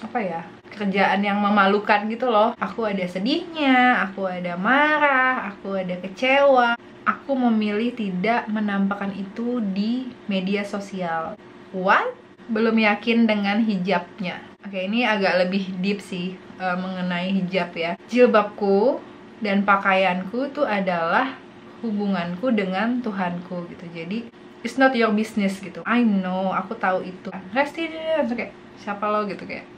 apa ya, kerjaan yang memalukan gitu loh. Aku ada sedihnya, aku ada marah, aku ada kecewa. Aku memilih tidak menampakkan itu di media sosial. What? Belum yakin dengan hijabnya. Oke, ini agak lebih deep sih mengenai hijab ya. Jilbabku dan pakaianku itu adalah hubunganku dengan Tuhanku gitu. Jadi it's not your business gitu. I know, aku tahu itu. Resti kayak siapa lo gitu kayak.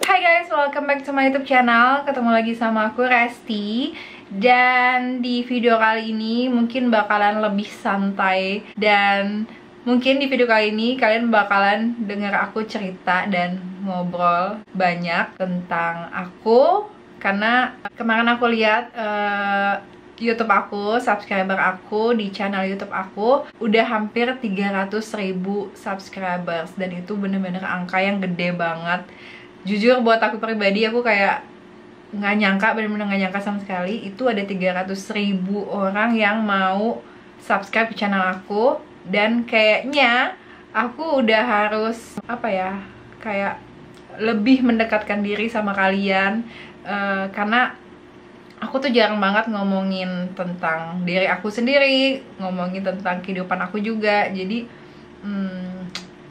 Hai guys, welcome back to my YouTube channel. Ketemu lagi sama aku Resti. Dan di video kali ini mungkin bakalan lebih santai. Dan mungkin di video kali ini kalian bakalan denger aku cerita dan ngobrol banyak tentang aku. Karena kemarin aku lihat YouTube aku, subscriber aku di channel YouTube aku udah hampir 300.000 subscribers. Dan itu bener-bener angka yang gede banget. Jujur buat aku pribadi, aku kayak nggak nyangka, bener-bener nggak nyangka sama sekali itu ada 300.000 orang yang mau subscribe ke channel aku. Dan kayaknya aku udah harus apa ya, kayak lebih mendekatkan diri sama kalian, karena aku tuh jarang banget ngomongin tentang diri aku sendiri, ngomongin tentang kehidupan aku juga. Jadi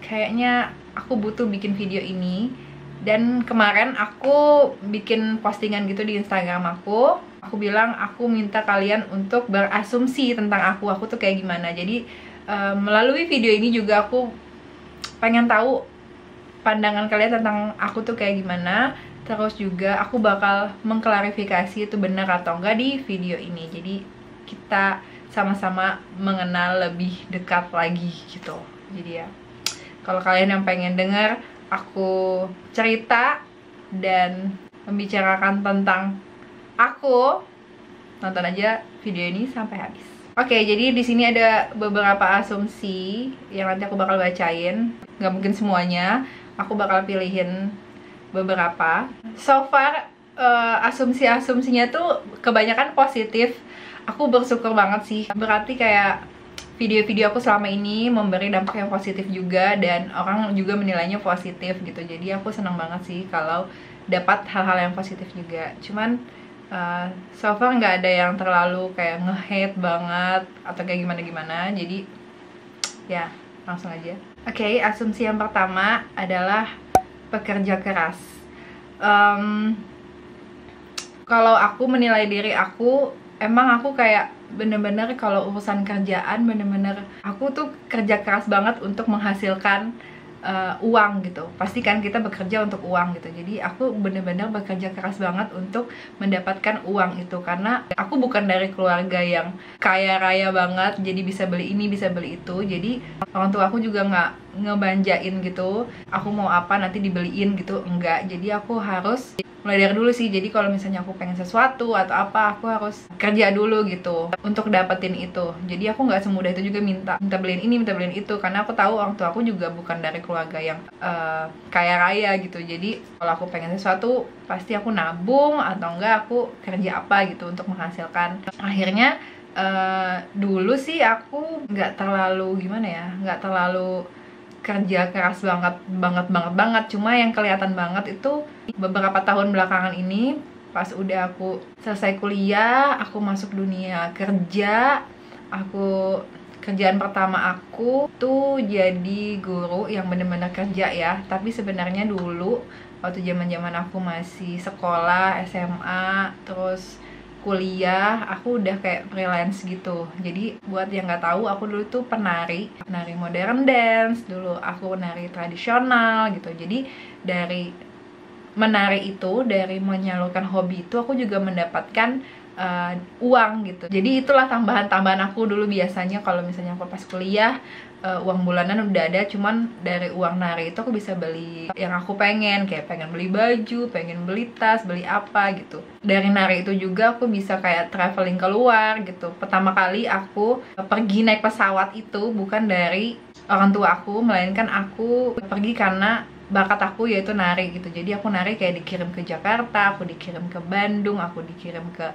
kayaknya aku butuh bikin video ini. Dan kemarin aku bikin postingan gitu di Instagram aku. Aku bilang aku minta kalian untuk berasumsi tentang aku tuh kayak gimana. Jadi melalui video ini juga aku pengen tahu pandangan kalian tentang aku tuh kayak gimana. Terus juga aku bakal mengklarifikasi itu benar atau enggak di video ini. Jadi kita sama-sama mengenal lebih dekat lagi gitu. Jadi ya, kalau kalian yang pengen denger aku cerita dan membicarakan tentang aku, nonton aja video ini sampai habis. Oke, jadi di sini ada beberapa asumsi yang nanti aku bakal bacain. Nggak mungkin semuanya, aku bakal pilihin beberapa. So far asumsi-asumsinya tuh kebanyakan positif. Aku bersyukur banget sih. Berarti kayak video-video aku selama ini memberi dampak yang positif juga, dan orang juga menilainya positif gitu. Jadi aku senang banget sih kalau dapat hal-hal yang positif juga. Cuman so far nggak ada yang terlalu kayak nge-hate banget atau kayak gimana-gimana. Jadi ya langsung aja. Oke, asumsi yang pertama adalah pekerja keras. Kalau aku menilai diri aku, emang aku kayak bener-bener kalau urusan kerjaan bener-bener aku tuh kerja keras banget untuk menghasilkan uang gitu. Pastikan kita bekerja untuk uang gitu. Jadi aku bener-bener bekerja keras banget untuk mendapatkan uang itu. Karena aku bukan dari keluarga yang kaya raya banget, jadi bisa beli ini, bisa beli itu. Jadi orang tua aku juga nggak ngebanjain gitu, aku mau apa nanti dibeliin gitu, enggak. Jadi aku harus mulai dari dulu sih. Jadi kalau misalnya aku pengen sesuatu atau apa, aku harus kerja dulu gitu untuk dapetin itu. Jadi aku nggak semudah itu juga minta beliin ini, minta beliin itu, karena aku tahu orang tua aku juga bukan dari keluarga yang kaya raya gitu. Jadi kalau aku pengen sesuatu pasti aku nabung atau enggak aku kerja apa gitu untuk menghasilkan. Akhirnya dulu sih aku nggak terlalu gimana ya, nggak terlalu kerja keras banget. Cuma yang kelihatan banget itu beberapa tahun belakangan ini, pas udah aku selesai kuliah, aku masuk dunia kerja. Kerjaan pertama aku tuh jadi guru yang bener-bener kerja ya. Tapi sebenarnya dulu waktu zaman aku masih sekolah SMA terus kuliah, aku udah kayak freelance gitu. Jadi buat yang nggak tahu, aku dulu tuh penari modern dance, dulu aku penari tradisional gitu. Jadi dari menari itu, dari menyalurkan hobi itu, aku juga mendapatkan uang gitu. Jadi itulah tambahan-tambahan aku dulu biasanya kalau misalnya aku pas kuliah. Uang bulanan udah ada, cuman dari uang nari itu aku bisa beli yang aku pengen, kayak pengen beli baju, pengen beli tas, beli apa gitu. Dari nari itu juga aku bisa kayak traveling keluar gitu. Pertama kali aku pergi naik pesawat itu bukan dari orang tua aku, melainkan aku pergi karena bakat aku yaitu nari gitu. Jadi aku nari kayak dikirim ke Jakarta, aku dikirim ke Bandung, aku dikirim ke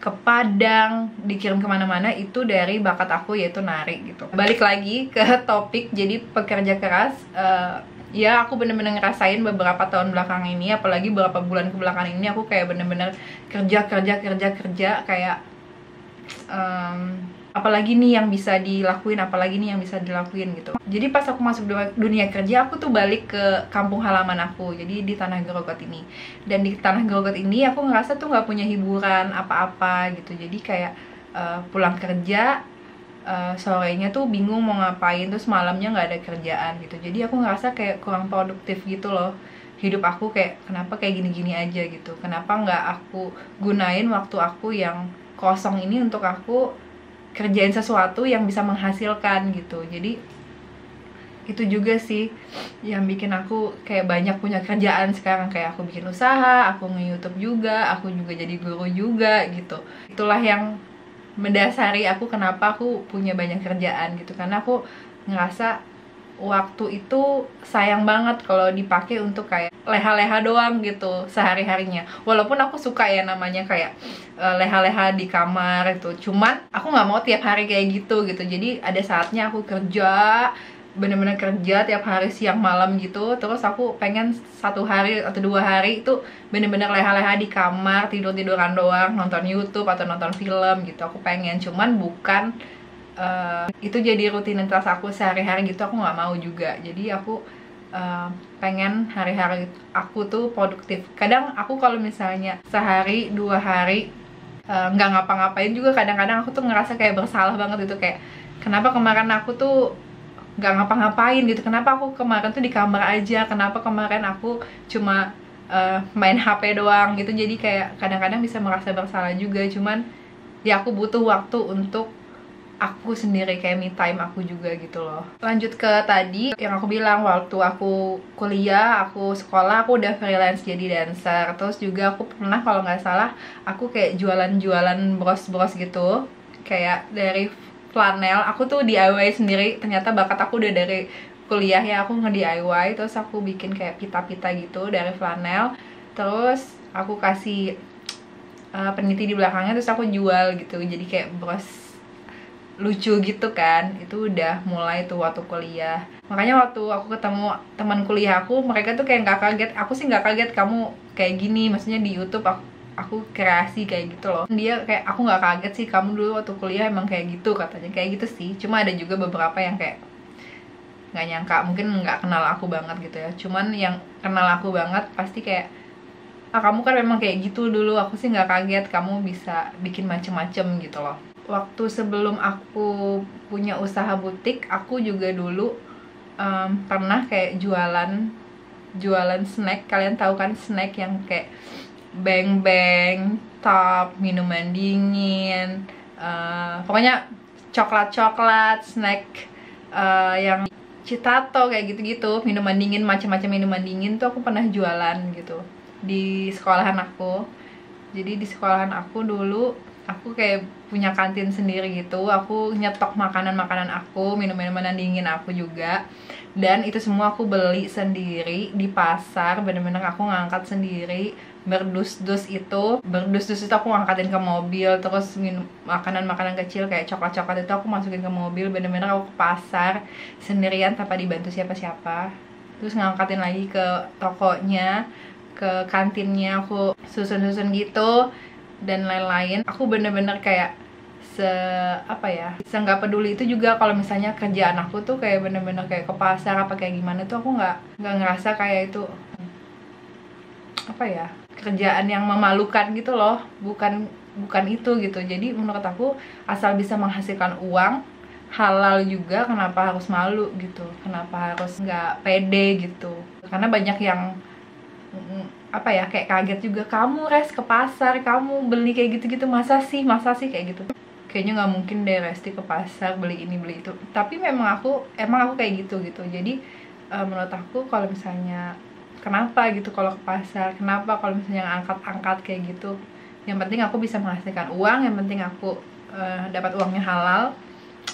ke Padang, dikirim kemana-mana, itu dari bakat aku yaitu nari gitu. Balik lagi ke topik, jadi pekerja keras, ya aku bener-bener ngerasain beberapa tahun belakang ini, apalagi beberapa bulan ke belakang ini aku kayak bener-bener kerja kayak apalagi nih yang bisa dilakuin gitu. Jadi pas aku masuk dunia kerja, aku tuh balik ke kampung halaman aku, jadi di Tanah Grogot ini. Dan di Tanah Grogot ini aku ngerasa tuh nggak punya hiburan apa-apa gitu. Jadi kayak pulang kerja, sorenya tuh bingung mau ngapain, terus malamnya nggak ada kerjaan gitu. Jadi aku ngerasa kayak kurang produktif gitu loh. Hidup aku kayak kenapa kayak gini-gini aja gitu. Kenapa nggak aku gunain waktu aku yang kosong ini untuk aku kerjain sesuatu yang bisa menghasilkan gitu. Jadi itu juga sih yang bikin aku kayak banyak punya kerjaan sekarang. Kayak aku bikin usaha, aku nge-YouTube juga, aku juga jadi guru juga gitu. Itulah yang mendasari aku kenapa aku punya banyak kerjaan gitu. Karena aku ngerasa waktu itu sayang banget kalau dipakai untuk kayak leha-leha doang gitu sehari-harinya. Walaupun aku suka ya namanya kayak leha-leha di kamar itu, cuman aku nggak mau tiap hari kayak gitu. Jadi ada saatnya aku kerja, bener-bener kerja tiap hari siang malam gitu. Terus aku pengen 1 hari atau 2 hari itu bener-bener leha-leha di kamar, tidur-tiduran doang, nonton YouTube atau nonton film gitu. Aku pengen, cuman bukan itu jadi rutinitas aku sehari-hari gitu. Aku nggak mau juga. Jadi aku pengen hari-hari aku tuh produktif. Kadang aku kalau misalnya sehari 2 hari nggak ngapa-ngapain juga, kadang-kadang aku tuh ngerasa kayak bersalah banget gitu. Kayak kenapa kemarin aku tuh nggak ngapa-ngapain gitu, kenapa aku kemarin tuh di kamar aja, kenapa kemarin aku cuma main HP doang gitu. Jadi kayak kadang-kadang bisa merasa bersalah juga. Cuman ya aku butuh waktu untuk aku sendiri, kayak me time aku juga gitu loh. Lanjut ke tadi yang aku bilang, waktu aku kuliah, aku sekolah, aku udah freelance jadi dancer. Terus juga aku pernah kalau nggak salah aku kayak jualan-jualan bros-bros gitu, kayak dari flanel. Aku tuh DIY sendiri, ternyata bakat aku udah dari kuliah ya. Aku nge-DIY, terus aku bikin kayak pita-pita gitu dari flanel. Terus aku kasih peniti di belakangnya, terus aku jual gitu. Jadi kayak bros lucu gitu kan. Itu udah mulai tuh waktu kuliah. Makanya waktu aku ketemu teman kuliah aku, mereka tuh kayak nggak kaget. Aku sih nggak kaget kamu kayak gini, maksudnya di YouTube aku kreasi kayak gitu loh. Dia kayak aku nggak kaget sih, kamu dulu waktu kuliah emang kayak gitu, katanya kayak gitu sih. Cuma ada juga beberapa yang kayak nggak nyangka, mungkin nggak kenal aku banget gitu ya. Cuman yang kenal aku banget pasti kayak, kamu kan memang kayak gitu dulu. Aku sih nggak kaget kamu bisa bikin macem-macem gitu loh. Waktu sebelum aku punya usaha butik, aku juga dulu pernah kayak jualan snack. Kalian tahu kan snack yang kayak beng-beng, top, minuman dingin, pokoknya coklat-coklat, snack yang Citato kayak gitu-gitu, minuman dingin, macam-macam minuman dingin tuh aku pernah jualan gitu di sekolahan aku. Jadi di sekolahan aku dulu aku kayak punya kantin sendiri gitu. Aku nyetok makanan-makanan aku, minum-minuman dingin aku juga. Dan itu semua aku beli sendiri di pasar, bener-bener aku ngangkat sendiri. Berdus-dus itu aku ngangkatin ke mobil. Terus makanan-makanan kecil kayak coklat-coklat itu aku masukin ke mobil. Bener-bener aku ke pasar sendirian tanpa dibantu siapa-siapa. Terus ngangkatin lagi ke tokonya, ke kantinnya, aku susun-susun gitu dan lain-lain. Aku bener-bener kayak nggak peduli itu juga. Kalau misalnya kerjaan aku tuh kayak bener-bener kayak ke pasar apa kayak gimana tuh aku nggak ngerasa kayak itu kerjaan yang memalukan gitu loh. Bukan itu gitu. Jadi menurut aku asal bisa menghasilkan uang halal juga, kenapa harus malu gitu, kenapa harus nggak pede gitu. Karena banyak yang kayak kaget juga, kamu ke pasar, kamu beli kayak gitu-gitu, masa sih kayak gitu. Kayaknya nggak mungkin deh Resti ke pasar beli ini beli itu. Tapi emang aku kayak gitu. Jadi menurut aku kalau misalnya kenapa gitu kalau ke pasar, kenapa kalau misalnya angkat-angkat kayak gitu, yang penting aku bisa menghasilkan uang, yang penting aku dapat uangnya halal,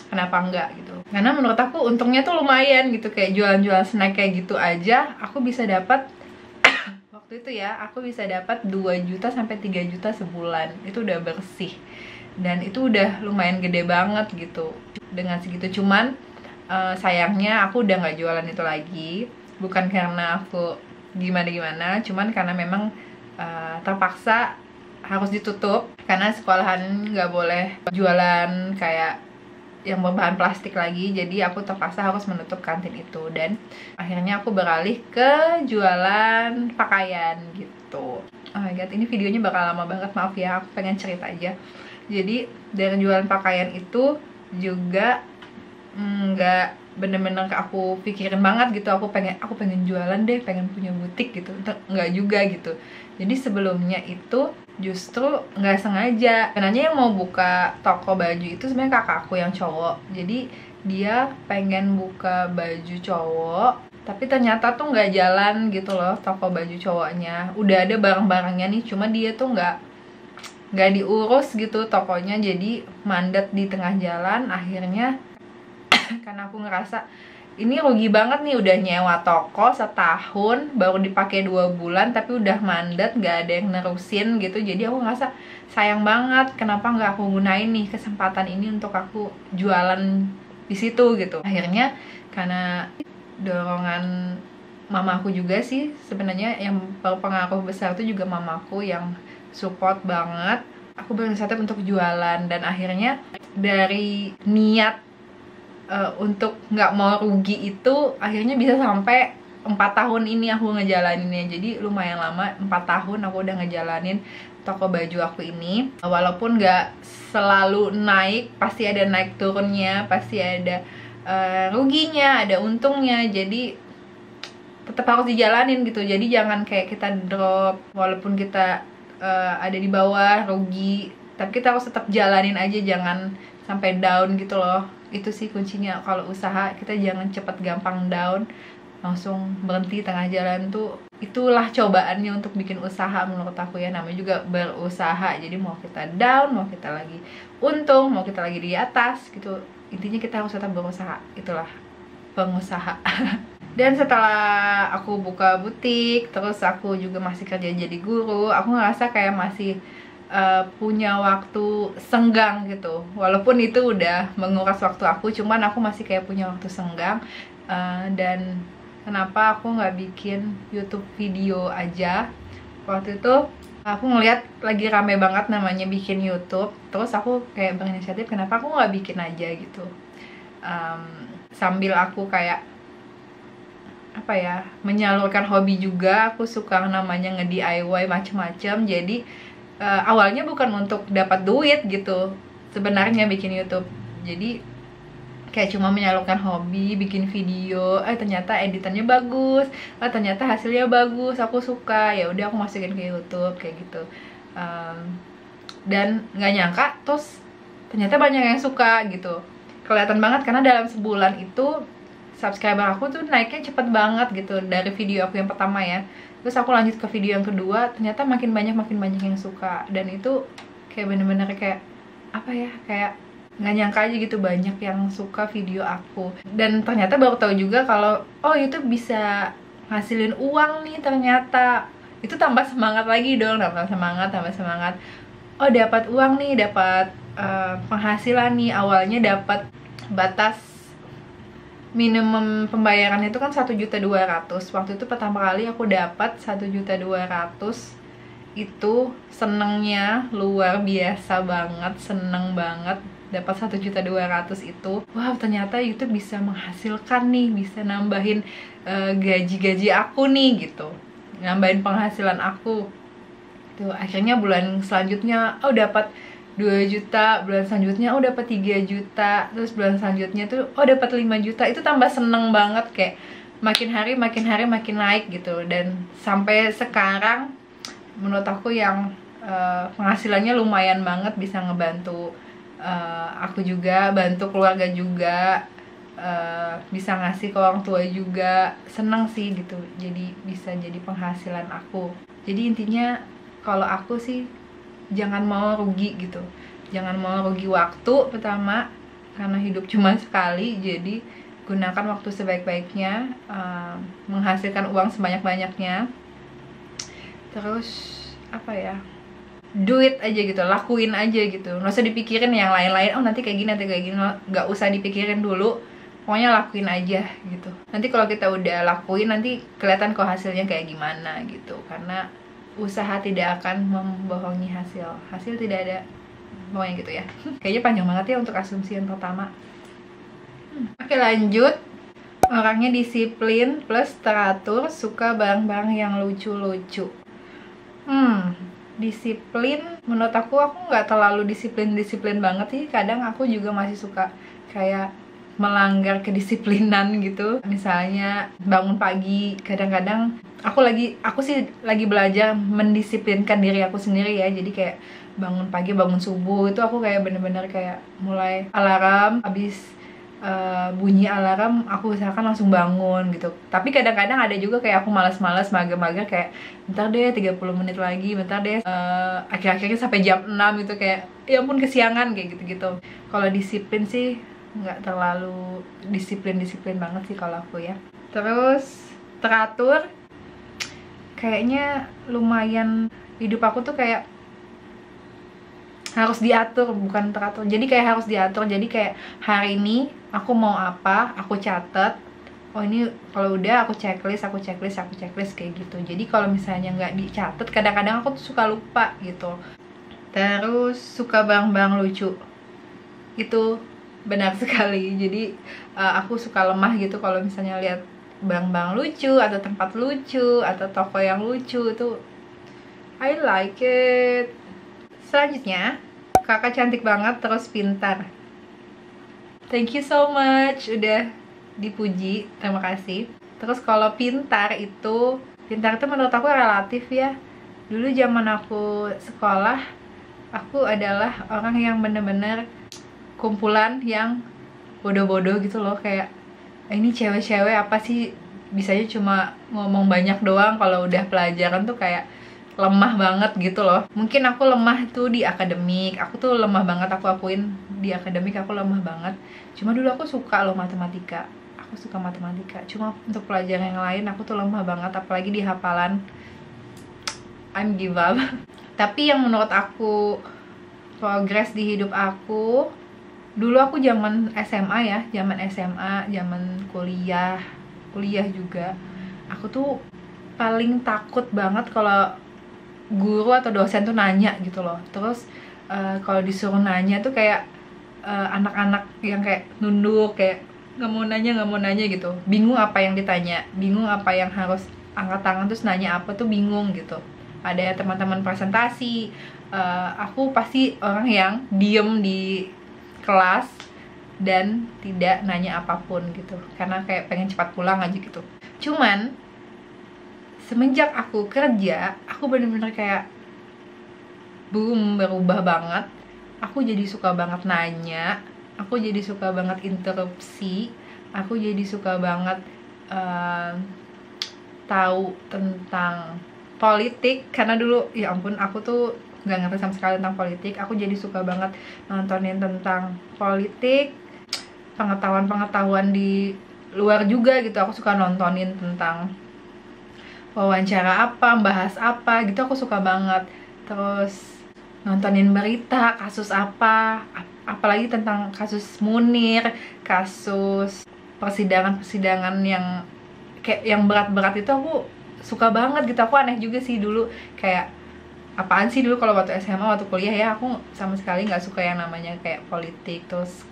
kenapa enggak gitu. Karena menurut aku untungnya tuh lumayan gitu, kayak jualan-jualan snack kayak gitu aja aku bisa dapat waktu itu ya aku bisa dapat 2 juta sampai 3 juta sebulan. Itu udah bersih. Dan itu udah lumayan gede banget gitu dengan segitu. Cuman sayangnya aku udah nggak jualan itu lagi. Bukan karena aku gimana-gimana, cuman karena memang terpaksa harus ditutup karena sekolahan nggak boleh jualan kayak yang berbahan plastik lagi. Jadi aku terpaksa harus menutup kantin itu, dan akhirnya aku beralih ke jualan pakaian gitu. Oh my god, ini videonya bakal lama banget, maaf ya, aku pengen cerita aja. Jadi dari jualan pakaian itu juga nggak bener-bener aku pikirin banget gitu, aku pengen jualan deh, pengen punya butik gitu, nggak juga gitu. Jadi sebelumnya itu justru nggak sengaja, sebenarnya yang mau buka toko baju itu sebenarnya kakak aku yang cowok. Jadi dia pengen buka baju cowok, tapi ternyata tuh nggak jalan gitu loh toko baju cowoknya. Udah ada barang-barangnya nih, cuma dia tuh nggak diurus gitu tokonya, jadi mandat di tengah jalan. Akhirnya karena aku ngerasa ini rugi banget nih, udah nyewa toko setahun baru dipakai 2 bulan tapi udah mandat, nggak ada yang nerusin gitu. Jadi aku ngerasa sayang banget, kenapa nggak aku gunain nih kesempatan ini untuk aku jualan di situ gitu. Akhirnya karena dorongan mamaku juga sih sebenarnya, yang berpengaruh besar itu juga mamaku yang support banget, aku berinisiatif untuk jualan. Dan akhirnya dari niat untuk nggak mau rugi itu akhirnya bisa sampai 4 tahun ini aku ngejalaninnya. Jadi lumayan lama, 4 tahun aku udah ngejalanin toko baju aku ini. Walaupun nggak selalu naik, pasti ada naik turunnya, pasti ada ruginya, ada untungnya. Jadi tetap harus dijalanin gitu. Jadi jangan kayak kita drop walaupun kita ada di bawah rugi, tapi kita harus tetap jalanin aja, jangan sampai down gitu loh. Itu sih kuncinya kalau usaha, kita jangan cepet gampang down, langsung berhenti tengah jalan tuh. Itulah cobaannya untuk bikin usaha menurut aku ya, namanya juga berusaha. Jadi mau kita down, mau kita lagi untung, mau kita lagi di atas gitu, intinya kita harus tetap berusaha. Itulah pengusaha. Dan setelah aku buka butik, terus aku juga masih kerja jadi guru, aku ngerasa kayak masih punya waktu senggang gitu. Walaupun itu udah menguras waktu aku, cuman aku masih kayak punya waktu senggang. Dan kenapa aku nggak bikin YouTube video aja? Waktu itu aku ngeliat lagi rame banget namanya bikin YouTube, terus aku kayak berinisiatif, kenapa aku nggak bikin aja gitu. Sambil aku kayak apa ya, menyalurkan hobi juga. Aku suka namanya nge-DIY macem-macem. Jadi awalnya bukan untuk dapat duit gitu sebenarnya bikin YouTube. Jadi kayak cuma menyalurkan hobi, bikin video. Ternyata editannya bagus, ternyata hasilnya bagus, aku suka, ya udah aku masukin ke YouTube kayak gitu. Dan nggak nyangka terus ternyata banyak yang suka gitu. Kelihatan banget karena dalam sebulan itu subscriber aku tuh naiknya cepet banget gitu. Dari video aku yang pertama ya, terus aku lanjut ke video yang kedua, ternyata makin banyak yang suka. Dan itu kayak bener-bener kayak apa ya, kayak nggak nyangka aja gitu banyak yang suka video aku. Dan ternyata baru tahu juga kalau oh YouTube bisa ngasilin uang nih ternyata. Itu tambah semangat lagi dong, tambah semangat. Oh dapat uang nih, dapat penghasilan nih. Awalnya dapat batas minimum pembayarannya itu kan 1.200.000. Waktu itu pertama kali aku dapat 1.200.000. Itu senengnya luar biasa banget, seneng banget dapat 1.200.000 itu. Wah, ternyata YouTube bisa menghasilkan nih, bisa nambahin gaji aku nih gitu, nambahin penghasilan aku. Tuh akhirnya bulan selanjutnya dapat 2 juta, bulan selanjutnya dapat 3 juta, terus bulan selanjutnya tuh dapat 5 juta. Itu tambah seneng banget, kayak makin hari makin naik gitu. Dan sampai sekarang menurut aku yang penghasilannya lumayan banget, bisa ngebantu aku juga, bantu keluarga juga, bisa ngasih ke orang tua juga. Seneng sih gitu, jadi bisa jadi penghasilan aku. Jadi intinya kalau aku sih jangan mau rugi gitu, jangan mau rugi waktu pertama, karena hidup cuma sekali. Jadi gunakan waktu sebaik-baiknya, menghasilkan uang sebanyak-banyaknya. Terus apa ya, do it aja gitu, lakuin aja gitu, nggak usah dipikirin yang lain-lain, oh nanti kayak gini, nggak usah dipikirin dulu, pokoknya lakuin aja gitu. Nanti kalau kita udah lakuin, nanti kelihatan kok hasilnya kayak gimana gitu, karena usaha tidak akan membohongi hasil tidak ada, pokoknya gitu ya. Kayaknya panjang banget ya untuk asumsi yang pertama. Oke, lanjut. Orangnya disiplin plus teratur, suka barang-barang yang lucu-lucu. Disiplin, menurut aku nggak terlalu disiplin banget sih. Kadang aku juga masih suka kayak melanggar kedisiplinan gitu. Misalnya bangun pagi, kadang-kadang aku sih lagi belajar mendisiplinkan diri aku sendiri ya. Jadi kayak bangun pagi, bangun subuh itu aku kayak bener-bener kayak mulai alarm, habis bunyi alarm aku usahakan langsung bangun gitu. Tapi kadang-kadang ada juga kayak aku malas-malas, mager-mager, kayak bentar deh 30 menit lagi, bentar deh, akhir-akhirnya sampai jam 6 gitu, kayak ya ampun kesiangan kayak gitu-gitu. Kalau disiplin sih nggak terlalu disiplin banget sih kalau aku ya. Terus teratur, kayaknya lumayan, hidup aku tuh kayak harus diatur, bukan teratur, jadi kayak harus diatur. Jadi kayak hari ini aku mau apa, aku catat, oh ini kalau udah aku checklist kayak gitu. Jadi kalau misalnya nggak dicatat, kadang-kadang aku tuh suka lupa gitu. Terus suka barang-barang lucu, itu benar sekali. Jadi aku suka lemah gitu kalau misalnya lihat barang-barang lucu atau tempat lucu atau toko yang lucu, itu I like it. Selanjutnya, kakak cantik banget terus pintar. Thank you so much udah dipuji, terima kasih. Terus kalau pintar itu menurut aku relatif ya. Dulu zaman aku sekolah, aku adalah orang yang bener-bener kumpulan yang bodoh-bodoh gitu loh. Kayak ini cewek-cewek apa sih bisanya cuma ngomong banyak doang, kalau udah pelajaran tuh kayak lemah banget gitu loh. Mungkin aku lemah tuh di akademik, aku tuh lemah banget, aku akuin di akademik aku lemah banget. Cuma dulu aku suka loh matematika, aku suka matematika. Cuma untuk pelajaran yang lain aku tuh lemah banget, apalagi di hafalan, I'm give up. Tapi yang menurut aku progres di hidup aku, dulu aku zaman SMA ya, zaman kuliah juga, aku tuh paling takut banget kalau guru atau dosen tuh nanya gitu loh. Terus kalau disuruh nanya tuh kayak anak-anak yang kayak nunduk, kayak nggak mau nanya gitu, bingung apa yang ditanya, bingung apa yang harus angkat tangan terus nanya apa tuh bingung gitu. Ada teman-teman presentasi, aku pasti orang yang diem di kelas dan tidak nanya apapun gitu, karena kayak pengen cepat pulang aja gitu. Cuman semenjak aku kerja, aku bener-bener kayak boom, berubah banget. Aku jadi suka banget nanya, aku jadi suka banget interupsi, aku jadi suka banget tahu tentang politik. Karena dulu ya ampun aku tuh nggak ngerti sama sekali tentang politik. Aku jadi suka banget nontonin tentang politik, pengetahuan di luar juga gitu. Aku suka nontonin tentang wawancara apa, bahas apa gitu, aku suka banget. Terus nontonin berita, kasus apa, apalagi tentang kasus Munir, kasus persidangan yang kayak yang berat-berat itu aku suka banget gitu. Aku aneh juga sih dulu, kayak apaan sih dulu kalau waktu SMA, waktu kuliah ya, aku sama sekali nggak suka yang namanya kayak politik, terus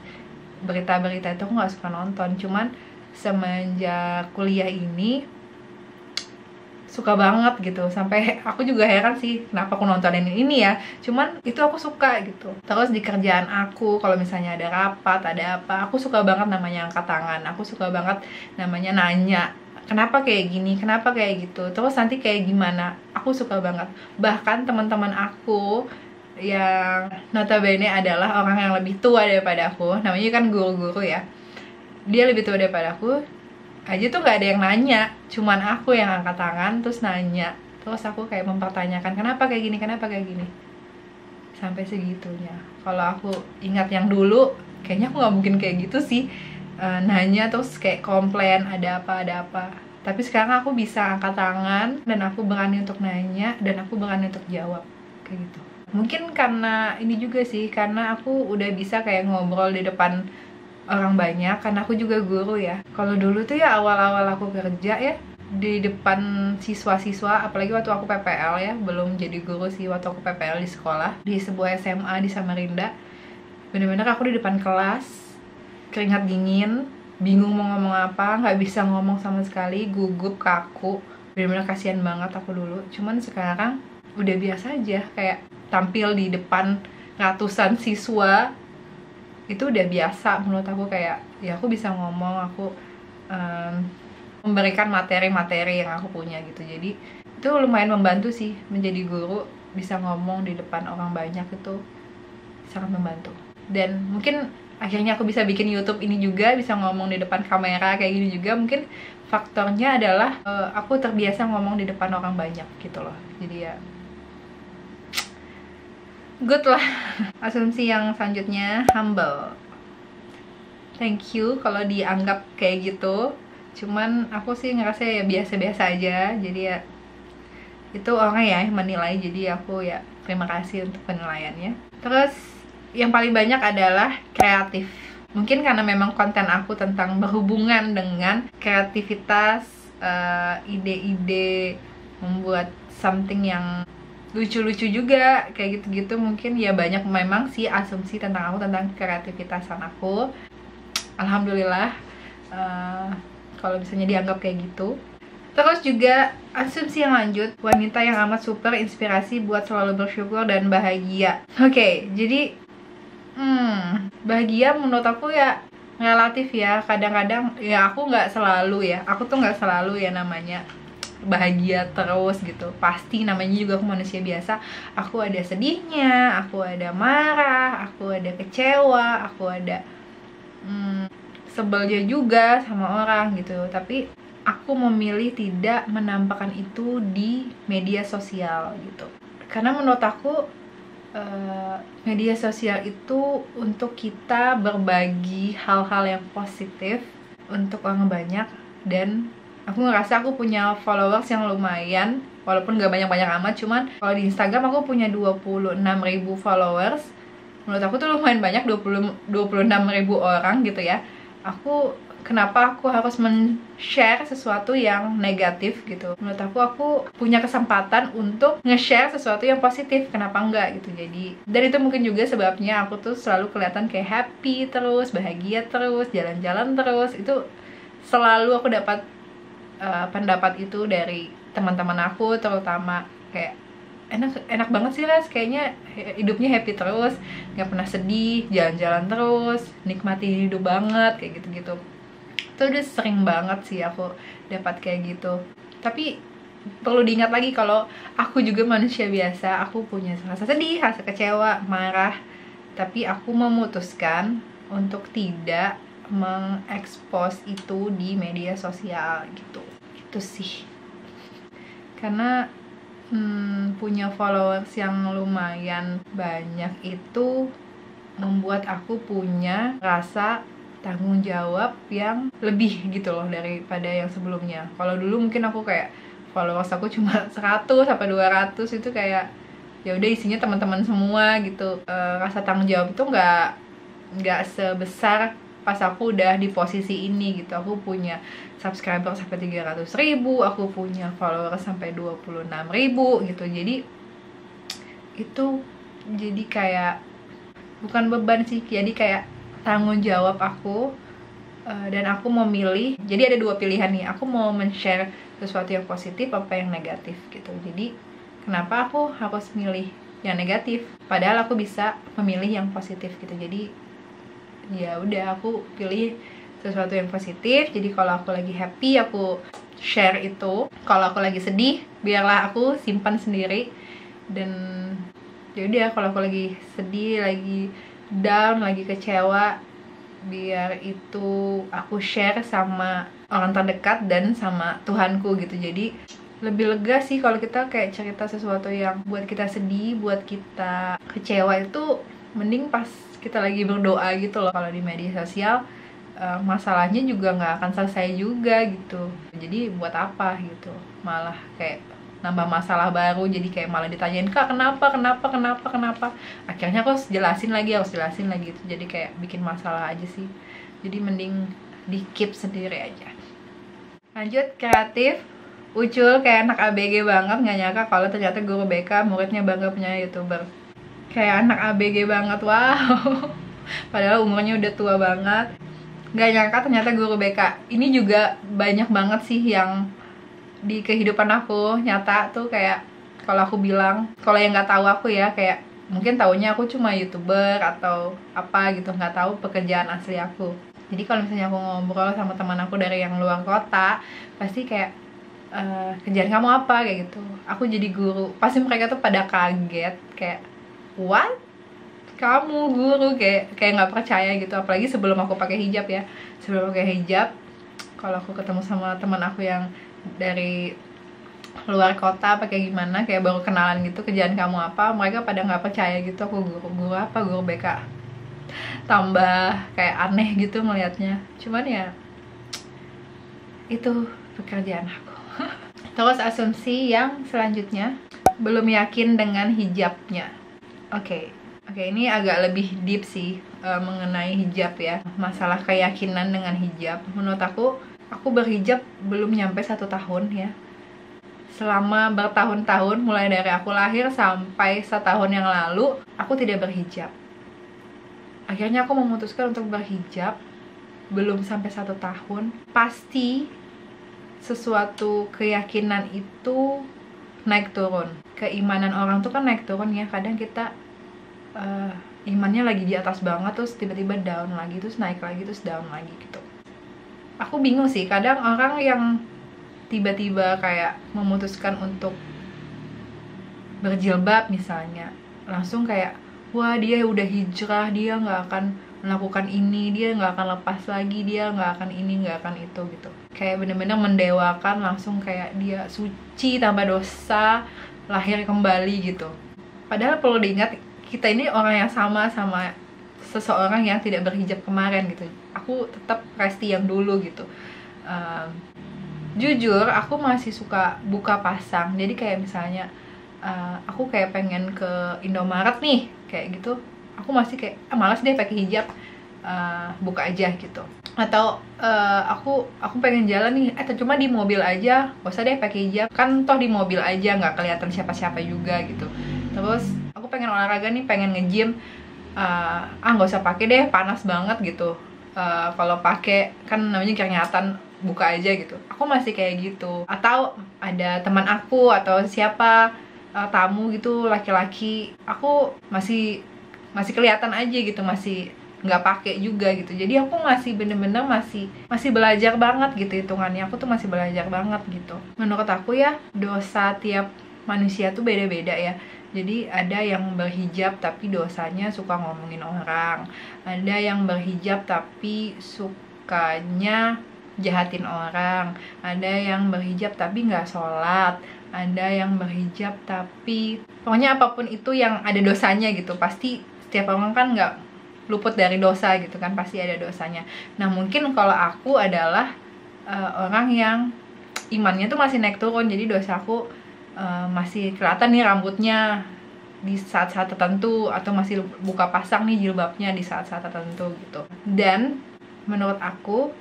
berita-berita itu aku nggak suka nonton. Cuman semenjak kuliah ini suka banget gitu, sampai aku juga heran sih kenapa aku nontonin ini ya, cuman itu aku suka gitu. Terus di kerjaan aku, kalau misalnya ada rapat, ada apa, aku suka banget namanya angkat tangan, aku suka banget namanya nanya, kenapa kayak gini, kenapa kayak gitu, terus nanti kayak gimana, aku suka banget. Bahkan teman-teman aku yang notabene adalah orang yang lebih tua daripada aku, namanya kan guru-guru ya, dia lebih tua daripada aku aja tuh gak ada yang nanya, cuman aku yang angkat tangan terus nanya, terus aku kayak mempertanyakan kenapa kayak gini, sampai segitunya. Kalau aku ingat yang dulu, kayaknya aku nggak mungkin kayak gitu sih. nanya terus kayak komplain ada apa. Tapi sekarang aku bisa angkat tangan dan aku berani untuk nanya dan aku berani untuk jawab kayak gitu. Mungkin karena ini juga sih, karena aku udah bisa kayak ngobrol di depan orang banyak, karena aku juga guru ya. Kalau dulu tuh ya awal-awal aku kerja ya di depan siswa-siswa, apalagi waktu aku PPL ya, belum jadi guru sih, waktu aku PPL di sekolah di sebuah SMA di Samarinda. Bener-bener aku di depan kelas, keringat dingin, bingung mau ngomong apa, nggak bisa ngomong sama sekali, gugup, kaku. Bener-bener kasihan banget aku dulu. Cuman sekarang udah biasa aja, kayak tampil di depan ratusan siswa itu udah biasa menurut aku. Kayak ya aku bisa ngomong, aku memberikan materi-materi yang aku punya gitu. Jadi itu lumayan membantu sih, menjadi guru bisa ngomong di depan orang banyak itu sangat membantu. Dan mungkin akhirnya aku bisa bikin YouTube ini juga, bisa ngomong di depan kamera kayak gini juga, mungkin faktornya adalah aku terbiasa ngomong di depan orang banyak gitu loh. Jadi ya good lah. Asumsi yang selanjutnya, humble. Thank you kalau dianggap kayak gitu. Cuman aku sih ngerasa ya biasa-biasa aja. Jadi ya itu orang ya yang menilai, jadi aku ya terima kasih untuk penilaiannya. Terus yang paling banyak adalah kreatif. Mungkin karena memang konten aku tentang berhubungan dengan kreativitas, ide-ide membuat something yang lucu-lucu juga kayak gitu-gitu. Mungkin ya banyak memang sih asumsi tentang aku, tentang kreativitasan aku. Alhamdulillah kalau misalnya dianggap kayak gitu. Terus juga asumsi yang lanjut, wanita yang amat super inspirasi buat selalu bersyukur dan bahagia. Oke, jadi bahagia menurut aku ya relatif ya. Kadang-kadang ya aku nggak selalu ya, aku tuh nggak selalu ya namanya bahagia terus gitu. Pasti namanya juga aku manusia biasa, aku ada sedihnya, aku ada marah, aku ada kecewa, aku ada sebelnya juga sama orang gitu. Tapi aku memilih tidak menampakkan itu di media sosial gitu. Karena menurut aku media sosial itu untuk kita berbagi hal-hal yang positif untuk orang banyak. Dan aku ngerasa aku punya followers yang lumayan, walaupun gak banyak-banyak amat. Cuman kalau di Instagram aku punya 26.000 followers. Menurut aku tuh lumayan banyak, 26.000 orang gitu ya. Kenapa aku harus men-share sesuatu yang negatif gitu? Menurut aku punya kesempatan untuk nge-share sesuatu yang positif, kenapa enggak gitu. Jadi, dan itu mungkin juga sebabnya aku tuh selalu kelihatan kayak happy terus, bahagia terus, jalan-jalan terus. Itu selalu aku dapat pendapat itu dari teman-teman aku, terutama kayak enak banget sih Ras, kayaknya hidupnya happy terus, nggak pernah sedih, jalan-jalan terus, nikmati hidup banget kayak gitu-gitu. Itu udah sering banget sih aku dapat kayak gitu. Tapi perlu diingat lagi kalau aku juga manusia biasa, aku punya rasa sedih, rasa kecewa, marah. Tapi aku memutuskan untuk tidak mengekspos itu di media sosial gitu. Itu sih. Karena punya followers yang lumayan banyak itu membuat aku punya rasa tanggung jawab yang lebih gitu loh daripada yang sebelumnya. Kalau dulu mungkin aku kayak followers aku cuma 100 sampai 200, itu kayak ya udah isinya teman-teman semua gitu. Rasa tanggung jawab itu nggak sebesar pas aku udah di posisi ini gitu. Aku punya subscriber sampai 300.000, aku punya followers sampai 26.000 gitu. Jadi itu jadi kayak bukan beban sih, jadi kayak tanggung jawab aku. Dan aku memilih, jadi ada dua pilihan nih, aku mau men-share sesuatu yang positif apa yang negatif gitu. Jadi kenapa aku harus milih yang negatif padahal aku bisa memilih yang positif gitu. Jadi ya udah, aku pilih sesuatu yang positif. Jadi kalau aku lagi happy aku share itu, kalau aku lagi sedih biarlah aku simpan sendiri. Dan ya udah, kalau aku lagi sedih, lagi down, lagi kecewa, biar itu aku share sama orang terdekat dan sama Tuhanku gitu. Jadi lebih lega sih kalau kita kayak cerita sesuatu yang buat kita sedih, buat kita kecewa, itu mending pas kita lagi berdoa gitu loh. Kalau di media sosial masalahnya juga nggak akan selesai juga gitu. Jadi buat apa gitu, malah kayak nambah masalah baru. Jadi kayak malah ditanyain, kak kenapa, akhirnya aku harus jelasin lagi gitu. Jadi kayak bikin masalah aja sih. Jadi mending di keep sendiri aja. Lanjut, kreatif. Ucul kayak anak ABG banget, nggak nyangka kalau ternyata guru BK muridnya bangga punya YouTuber. Kayak anak ABG banget, wow. Padahal umurnya udah tua banget. Nggak nyangka ternyata guru BK. Ini juga banyak banget sih yang di kehidupan aku nyata tuh, kayak kalau aku bilang, kalau yang nggak tahu aku ya, kayak mungkin taunya aku cuma YouTuber atau apa gitu, nggak tahu pekerjaan asli aku. Jadi kalau misalnya aku ngobrol sama teman aku dari yang luar kota, pasti kayak kerjaan kamu apa kayak gitu, aku jadi guru. Pasti mereka tuh pada kaget, kayak what, kamu guru, kayak nggak percaya gitu. Apalagi sebelum aku pakai hijab ya, kalau aku ketemu sama teman aku yang dari luar kota pakai gimana, kayak baru kenalan gitu, kerjaan kamu apa, mereka pada nggak percaya gitu aku guru apa, guru BK. Tambah kayak aneh gitu ngelihatnya. Cuman ya itu pekerjaan aku. Terus asumsi yang selanjutnya, belum yakin dengan hijabnya. Oke, ini agak lebih deep sih mengenai hijab ya. Masalah keyakinan dengan hijab. Menurut aku berhijab belum nyampe 1 tahun ya. Selama bertahun-tahun, mulai dari aku lahir sampai 1 tahun yang lalu, aku tidak berhijab. Akhirnya aku memutuskan untuk berhijab belum sampai 1 tahun. Pasti sesuatu keyakinan itu naik turun. Keimanan orang tuh kan naik turun ya. Kadang kita imannya lagi di atas banget, terus tiba-tiba down lagi, terus naik lagi, terus down lagi gitu. Aku bingung sih, kadang orang yang tiba-tiba kayak memutuskan untuk berjilbab misalnya, langsung kayak wah dia udah hijrah, dia nggak akan melakukan ini, dia nggak akan lepas lagi, dia nggak akan ini, nggak akan itu gitu. Kayak bener-bener mendewakan, langsung kayak dia suci tanpa dosa, lahir kembali gitu. Padahal perlu diingat, kita ini orang yang sama seseorang yang tidak berhijab kemarin gitu. Aku tetap Resti yang dulu gitu. Jujur aku masih suka buka pasang. Jadi kayak misalnya aku kayak pengen ke Indomaret nih kayak gitu, aku masih kayak malas deh pakai hijab, buka aja gitu. Atau aku pengen jalan nih, cuma di mobil aja, gak usah deh pakai hijab, kan toh di mobil aja nggak kelihatan siapa-siapa juga gitu. Terus aku pengen olahraga nih, pengen nge-gym, nggak usah pakai deh, panas banget gitu. Kalau pakai kan namanya keringatan, buka aja gitu. Aku masih kayak gitu. Atau ada teman aku atau siapa tamu gitu laki-laki, aku masih kelihatan aja gitu, masih nggak pakai juga gitu. Jadi aku masih bener-bener masih belajar banget gitu hitungannya. Aku tuh masih belajar banget gitu. Menurut aku ya, dosa tiap manusia tuh beda-beda ya. Jadi ada yang berhijab tapi dosanya suka ngomongin orang, ada yang berhijab tapi sukanya jahatin orang, ada yang berhijab tapi nggak sholat, ada yang berhijab tapi pokoknya apapun itu yang ada dosanya gitu. Pasti setiap orang kan nggak luput dari dosa gitu kan, pasti ada dosanya. Nah mungkin kalau aku adalah orang yang imannya tuh masih naik turun, jadi dosaku masih kelihatan nih rambutnya di saat-saat tertentu, atau masih buka pasang nih jilbabnya di saat-saat tertentu gitu. Dan menurut aku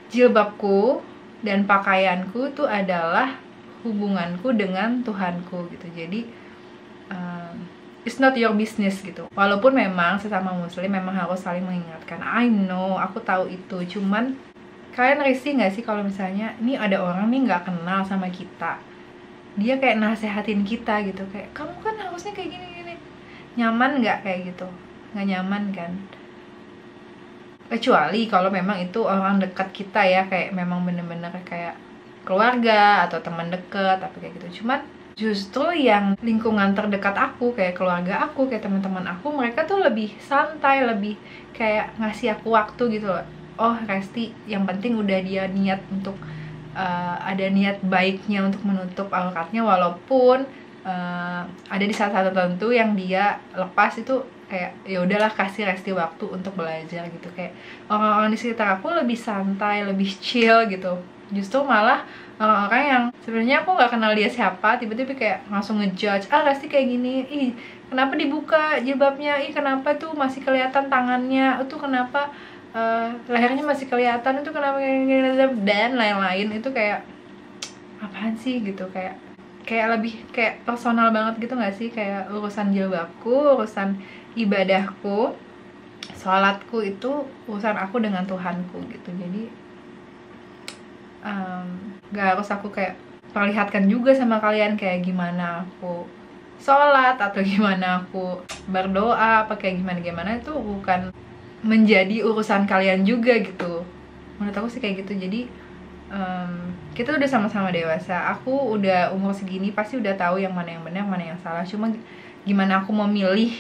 jilbabku dan pakaianku itu adalah hubunganku dengan Tuhanku gitu. Jadi it's not your business gitu. Walaupun memang sesama muslim memang harus saling mengingatkan. I know, aku tahu itu. Cuman kalian risih nggak sih kalau misalnya ini ada orang nih nggak kenal sama kita, dia kayak nasehatin kita gitu, kayak kamu kan harusnya kayak gini-gini. Nyaman nggak kayak gitu? Nggak nyaman kan? Kecuali kalau memang itu orang dekat kita ya, kayak memang bener-bener kayak keluarga atau teman dekat apa kayak gitu. Cuman justru yang lingkungan terdekat aku, kayak keluarga aku, kayak teman-teman aku, mereka tuh lebih santai, lebih kayak ngasih aku waktu gitu loh. Oh Resti, yang penting udah dia niat untuk ada niat baiknya untuk menutup auratnya, walaupun ada di saat-saat tertentu yang dia lepas itu kayak ya udahlah kasih Resti waktu untuk belajar gitu. Kayak orang-orang di sekitar aku lebih santai, lebih chill gitu. Justru malah orang-orang yang sebenarnya aku nggak kenal dia siapa, tiba-tiba kayak langsung ngejudge, ah Resti kayak gini, ih kenapa dibuka jilbabnya, ih kenapa tuh masih kelihatan tangannya, itu kenapa lehernya masih kelihatan, itu kenapa dan lain-lain. Itu kayak apaan sih gitu, kayak lebih kayak personal banget gitu nggak sih, kayak urusan jilbabku, urusan ibadahku, sholatku itu urusan aku dengan Tuhanku gitu. Jadi gak harus aku kayak perlihatkan juga sama kalian kayak gimana aku sholat atau gimana aku berdoa apa kayak gimana itu bukan menjadi urusan kalian juga gitu. Menurut aku sih kayak gitu. Jadi kita udah sama-sama dewasa, aku udah umur segini pasti udah tahu yang mana yang benar mana yang salah. Cuma gimana aku mau milih,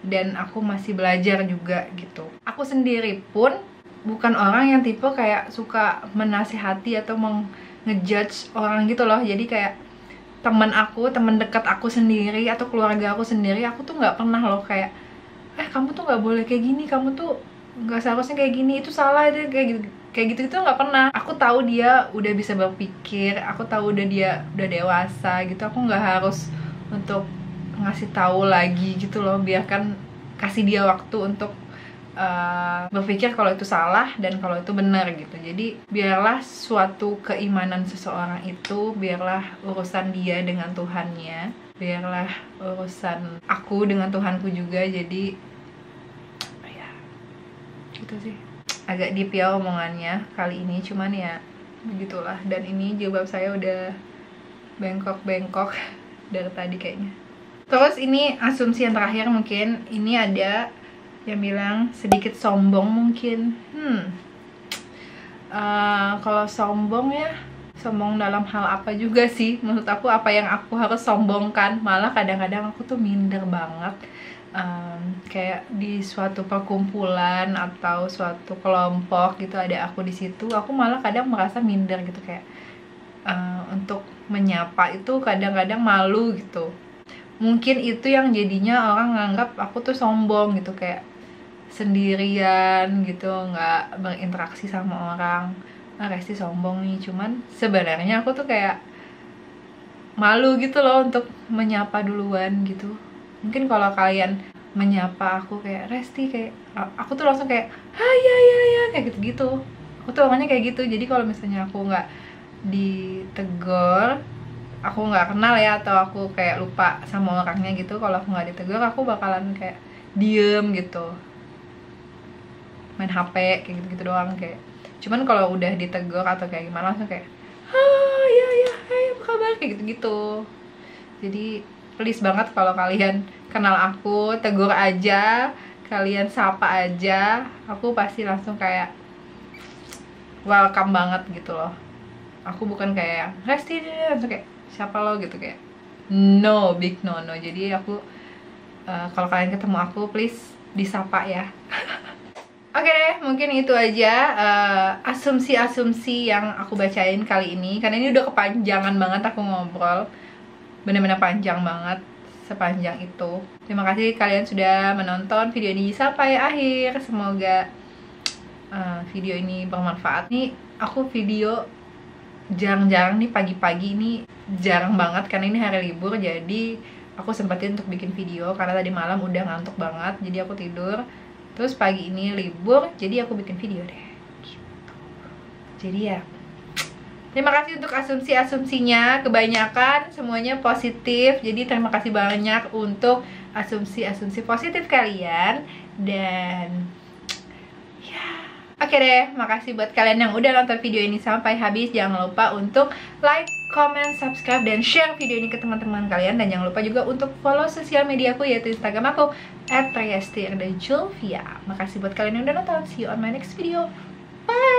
dan aku masih belajar juga gitu. Aku sendiri pun bukan orang yang tipe kayak suka menasihati atau ngejudge orang gitu loh. Jadi kayak teman dekat aku sendiri atau keluarga aku sendiri, aku tuh nggak pernah loh kayak kamu tuh nggak boleh kayak gini, kamu tuh nggak seharusnya kayak gini, itu salah, itu kayak gitu nggak pernah. Aku tahu dia udah bisa berpikir, aku tahu dia udah dewasa gitu. Aku nggak harus untuk ngasih tahu lagi gitu loh. Biarkan, kasih dia waktu untuk berpikir kalau itu salah dan kalau itu benar gitu. Jadi biarlah suatu keimanan seseorang itu, biarlah urusan dia dengan Tuhannya, biarlah urusan aku dengan Tuhanku juga. Jadi ya gitu sih, agak deep ya omongannya kali ini, cuman ya begitulah. Dan ini jilbab saya udah bengkok-bengkok dari tadi kayaknya. Terus ini asumsi yang terakhir, mungkin ini ada yang bilang sedikit sombong mungkin. Kalau sombong ya, sombong dalam hal apa juga sih? Menurut aku apa yang aku harus sombongkan? Malah kadang-kadang aku tuh minder banget. Kayak di suatu perkumpulan atau suatu kelompok gitu, ada aku di situ, aku malah kadang merasa minder gitu. Kayak untuk menyapa itu kadang-kadang malu gitu. Mungkin itu yang jadinya orang nganggap aku tuh sombong gitu, kayak sendirian gitu, nggak berinteraksi sama orang. Resti sombong nih. Cuman sebenarnya aku tuh kayak malu gitu loh untuk menyapa duluan gitu. Mungkin kalau kalian menyapa aku kayak Resti, kayak aku tuh langsung kayak ya kayak gitu-gitu. Aku tuh orangnya kayak gitu. Jadi kalau misalnya aku nggak ditegur, aku nggak kenal ya, atau aku kayak lupa sama orangnya gitu, kalau aku nggak ditegur aku bakalan kayak diem gitu, main HP kayak gitu-gitu doang. Kayak cuman kalau udah ditegur atau kayak gimana langsung kayak ya hey apa kabar kayak gitu-gitu. Jadi please banget kalau kalian kenal aku, tegur aja, kalian sapa aja, aku pasti langsung kayak welcome banget gitu loh. Aku bukan kayak Resti langsung kayak siapa lo gitu, kayak no, big no. Jadi aku kalau kalian ketemu aku please disapa ya. Oke deh, mungkin itu aja asumsi-asumsi yang aku bacain kali ini. Karena ini udah kepanjangan banget aku ngobrol, bener-bener panjang banget, sepanjang itu. Terima kasih kalian sudah menonton video ini sampai akhir. Semoga video ini bermanfaat. Nih aku video jarang-jarang nih, pagi-pagi ini jarang banget karena ini hari libur. Jadi aku sempetin untuk bikin video karena tadi malam udah ngantuk banget, jadi aku tidur. Terus pagi ini libur, jadi aku bikin video deh gitu. Jadi ya, terima kasih untuk asumsi-asumsinya, kebanyakan semuanya positif. Jadi terima kasih banyak untuk asumsi-asumsi positif kalian. Dan ya, oke deh, makasih buat kalian yang udah nonton video ini sampai habis. Jangan lupa untuk like, comment, subscribe, dan share video ini ke teman-teman kalian. Dan jangan lupa juga untuk follow sosial media aku, yaitu Instagram aku @triesti_julvia. Makasih buat kalian yang udah nonton. See you on my next video. Bye!